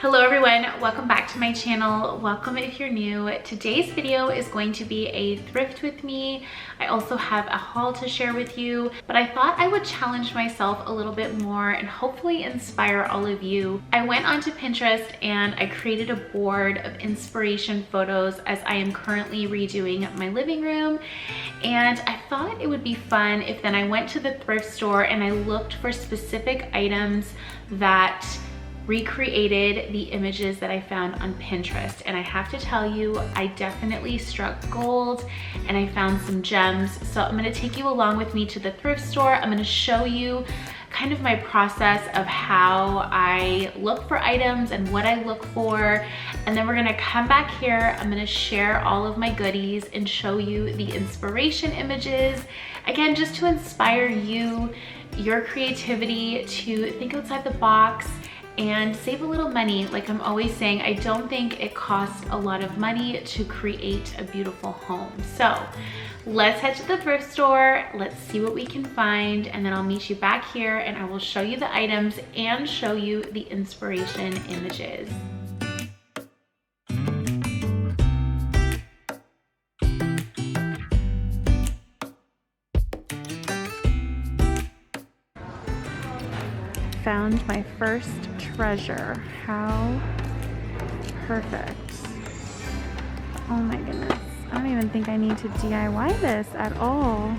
Hello everyone, welcome back to my channel. Welcome if you're new. Today's video is going to be a thrift with me. I also have a haul to share with you, but I thought I would challenge myself a little bit more and hopefully inspire all of you. I went onto Pinterest and I created a board of inspiration photos as I am currently redoing my living room. And I thought it would be fun if then I went to the thrift store and I looked for specific items that recreated the images that I found on Pinterest. And I have to tell you, I definitely struck gold and I found some gems. So I'm gonna take you along with me to the thrift store. I'm gonna show you kind of my process of how I look for items and what I look for. And then we're gonna come back here. I'm gonna share all of my goodies and show you the inspiration images. Again, just to inspire you, your creativity, to think outside the box and save a little money. Like I'm always saying, I don't think it costs a lot of money to create a beautiful home. So let's head to the thrift store, let's see what we can find, and then I'll meet you back here and I will show you the items and show you the inspiration images. Found my first treasure. How perfect. Oh my goodness. I don't even think I need to DIY this at all.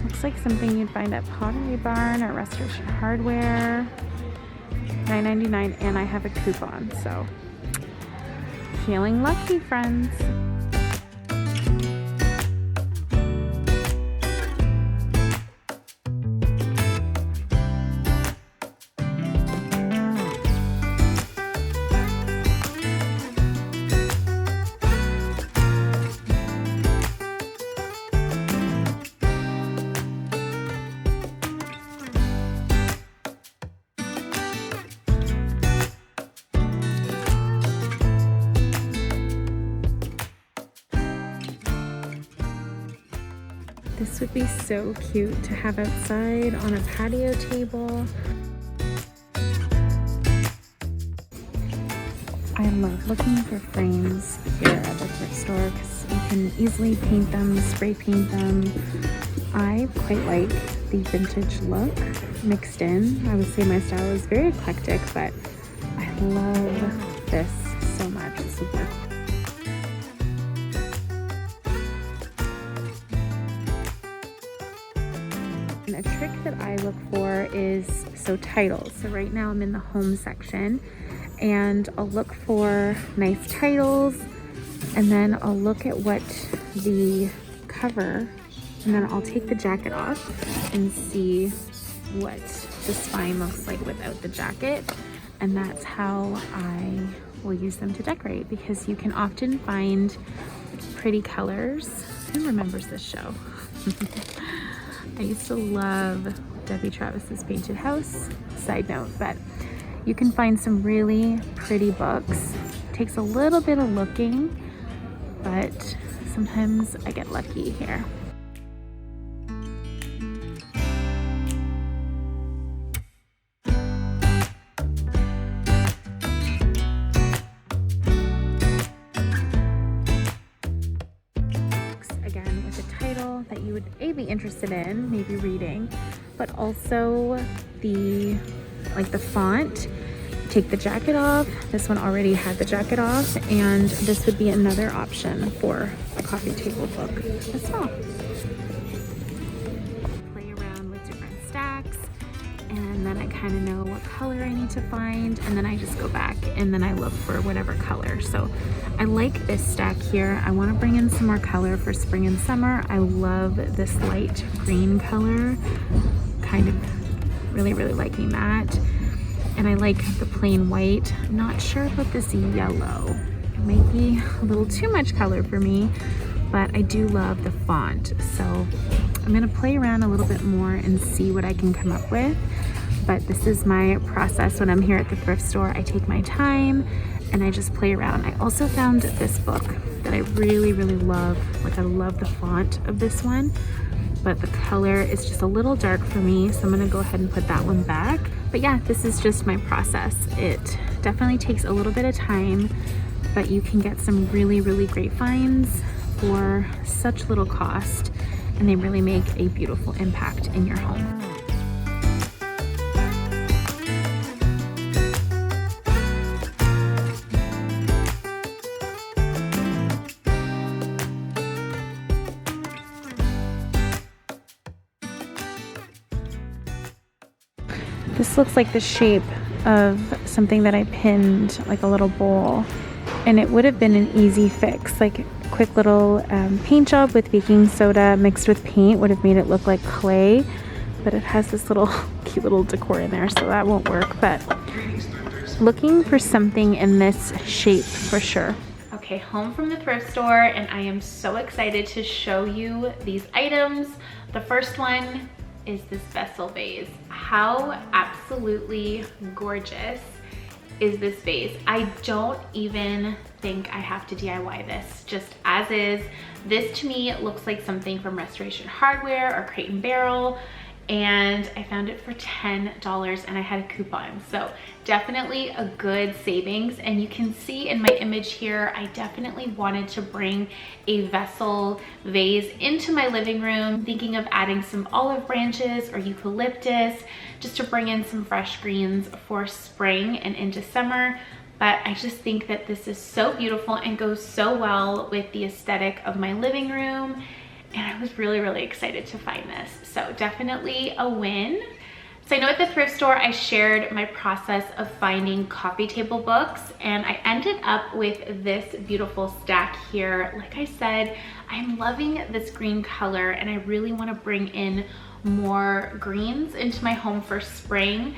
Looks like something you'd find at Pottery Barn or Restoration Hardware. $9.99 and I have a coupon, so feeling lucky, friends. This would be so cute to have outside on a patio table. I love looking for frames here at the thrift store because you can easily paint them, spray paint them. I quite like the vintage look mixed in. I would say my style is very eclectic, but I love this so much. This would work. And a trick that I look for is titles. So right now I'm in the home section and I'll look for nice titles and then I'll look at what the cover, and then I'll take the jacket off and see what the spine looks like without the jacket. And that's how I will use them to decorate, because you can often find pretty colors. Who remembers this show? I used to love Debbie Travis's Painted House, side note, but you can find some really pretty books. It takes a little bit of looking, but sometimes I get lucky here. Again, with a title that you would be interested in, maybe reading, but also the font. Take the jacket off. This one already had the jacket off, and this would be another option for a coffee table book as well. Play around with different stacks, and then I kind of know what color I need to find, and then I just go back and then I look for whatever color. So I like this stack here. I want to bring in some more color for spring and summer. I love this light green color, kind of really liking that. And I like the plain white. I'm not sure about this yellow. It might be a little too much color for me, but I do love the font. So I'm gonna play around a little bit more and see what I can come up with. But this is my process when I'm here at the thrift store. I take my time and I just play around. I also found this book that I really love. Like, I love the font of this one, but the color is just a little dark for me, so I'm gonna go ahead and put that one back. But yeah, this is just my process. It definitely takes a little bit of time, but you can get some really, really great finds for such little cost, and they really make a beautiful impact in your home. This looks like the shape of something that I pinned, like a little bowl, and it would have been an easy fix. Like a quick little paint job with baking soda mixed with paint would have made it look like clay, but it has this little cute little decor in there, so that won't work. But looking for something in this shape for sure. Okay, home from the thrift store, and I am so excited to show you these items. The first one is this vessel vase. How absolutely gorgeous is this vase? I don't even think I have to DIY this, just as is. This to me looks like something from Restoration Hardware or Crate and Barrel, and I found it for $10 and I had a coupon. So definitely a good savings. And you can see in my image here, I definitely wanted to bring a vessel vase into my living room, thinking of adding some olive branches or eucalyptus just to bring in some fresh greens for spring and into summer. But I just think that this is so beautiful and goes so well with the aesthetic of my living room. And I was really, really excited to find this. So definitely a win. So I know at the thrift store, I shared my process of finding coffee table books, and I ended up with this beautiful stack here. Like I said, I'm loving this green color, and I really want to bring in more greens into my home for spring.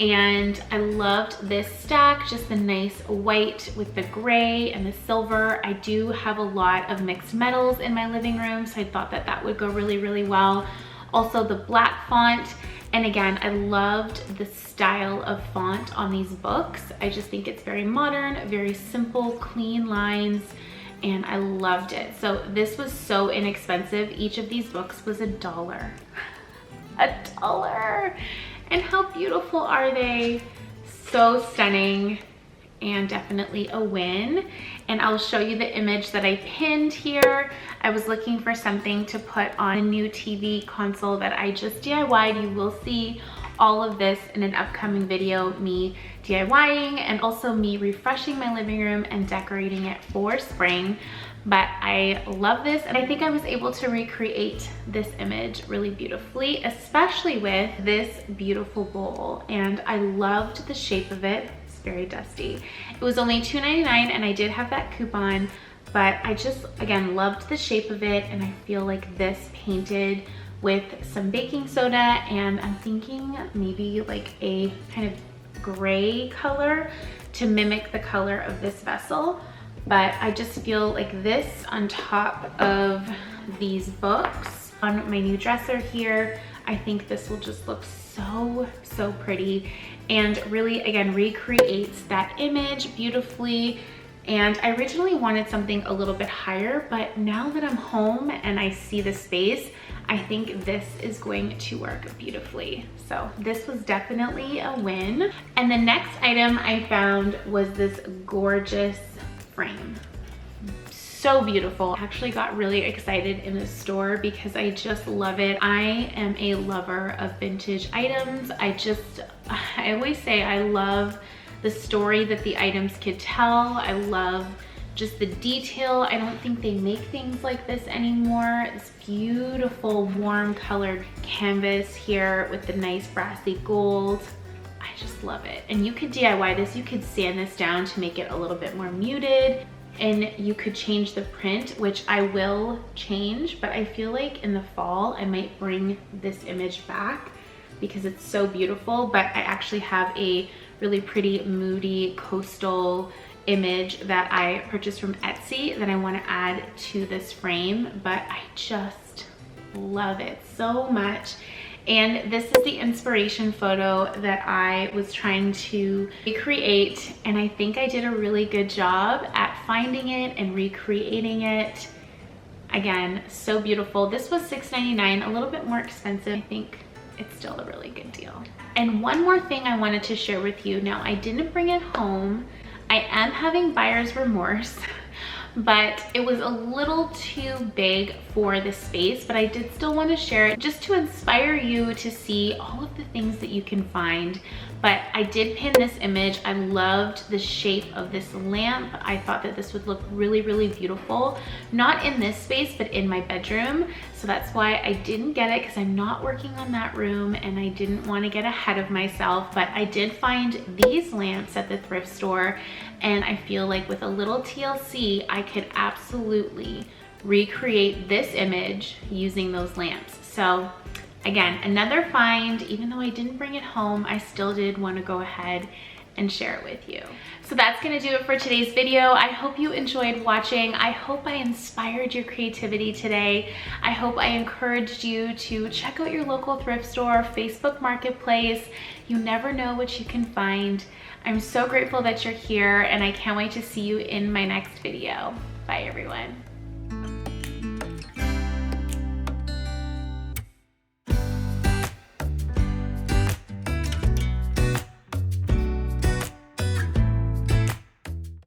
And I loved this stack, just the nice white with the gray and the silver. I do have a lot of mixed metals in my living room, so I thought that that would go really, really well. Also the black font, and again, I loved the style of font on these books. I just think it's very modern, very simple, clean lines, and I loved it. So this was so inexpensive. Each of these books was $1. $1. And how beautiful are they? So stunning, and definitely a win. And I'll show you the image that I pinned here. I was looking for something to put on a new TV console that I just DIY'd. You will see all of this in an upcoming video, me DIYing and also me refreshing my living room and decorating it for spring. But I love this, and I think I was able to recreate this image really beautifully, especially with this beautiful bowl. And I loved the shape of it. It's very dusty. It was only $2.99 and I did have that coupon, but I just, again, loved the shape of it, and I feel like this painted with some baking soda, and I'm thinking maybe like a kind of gray color to mimic the color of this vessel. But I just feel like this on top of these books on my new dresser here, I think this will just look so, so pretty, and really, again, recreates that image beautifully. And I originally wanted something a little bit higher, but now that I'm home and I see the space, I think this is going to work beautifully. So this was definitely a win. And the next item I found was this gorgeous frame. So beautiful. I actually got really excited in the store because I just love it. I am a lover of vintage items. I always say I love the story that the items could tell. I love just the detail. I don't think they make things like this anymore. This beautiful warm colored canvas here with the nice brassy gold. I just love it. And you could DIY this. You could sand this down to make it a little bit more muted, and you could change the print, which I will change, but I feel like in the fall I might bring this image back because it's so beautiful. But I actually have a really pretty moody coastal image that I purchased from Etsy that I want to add to this frame, but I just love it so much. And this is the inspiration photo that I was trying to recreate, and I think I did a really good job at finding it and recreating it. Again, so beautiful. This was $6.99, a little bit more expensive, I think it's still a really good deal. And one more thing I wanted to share with you. Now, I didn't bring it home. I am having buyer's remorse, but it was a little too big for the space, but I did still want to share it just to inspire you to see all of the things that you can find. But I did pin this image. I loved the shape of this lamp. I thought that this would look really, really beautiful, not in this space, but in my bedroom. So that's why I didn't get it, because I'm not working on that room and I didn't want to get ahead of myself. But I did find these lamps at the thrift store, and I feel like with a little TLC, I could absolutely recreate this image using those lamps. So again, another find. Even though I didn't bring it home, I still did want to go ahead and share it with you. So that's gonna do it for today's video. I hope you enjoyed watching. I hope I inspired your creativity today. I hope I encouraged you to check out your local thrift store, Facebook Marketplace. You never know what you can find. I'm so grateful that you're here, and I can't wait to see you in my next video. Bye, everyone.